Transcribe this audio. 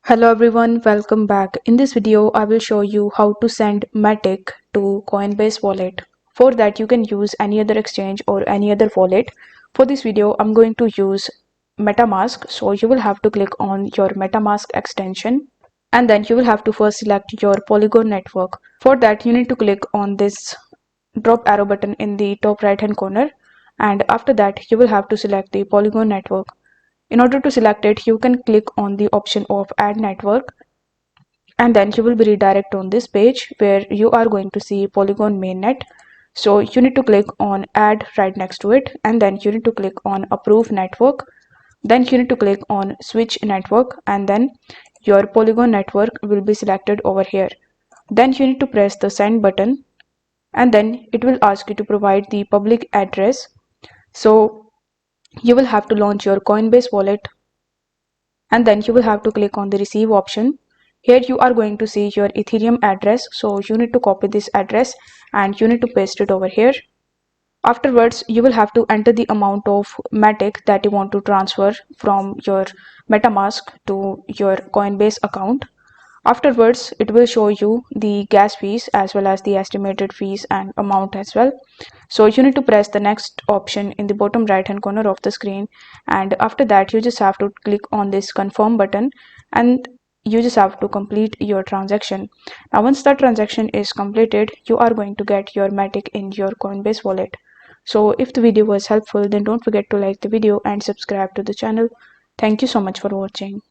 Hello everyone, welcome back. In this video, I will show you how to send Matic to Coinbase Wallet. For that, you can use any other exchange or any other wallet. For this video, I'm going to use MetaMask. So you will have to click on your MetaMask extension and then you will have to first select your Polygon network. For that, you need to click on this drop arrow button in the top right hand corner, and after that, you will have to select the Polygon network. In order to select it, you can click on the option of add network and then you will be redirected on this page where you are going to see Polygon mainnet. So you need to click on add right next to it and then you need to click on approve network. Then you need to click on switch network and then your Polygon network will be selected over here. Then you need to press the send button and then it will ask you to provide the public address. So you will have to launch your Coinbase wallet and then you will have to click on the receive option. Here you are going to see your Ethereum address, so you need to copy this address and you need to paste it over here. Afterwards, you will have to enter the amount of Matic that you want to transfer from your MetaMask to your Coinbase account. Afterwards, it will show you the gas fees as well as the estimated fees and amount as well. So you need to press the next option in the bottom right hand corner of the screen, and after that you just have to click on this confirm button and you just have to complete your transaction. Now once the transaction is completed, you are going to get your Matic in your Coinbase wallet. So if the video was helpful, then don't forget to like the video and subscribe to the channel. Thank you so much for watching.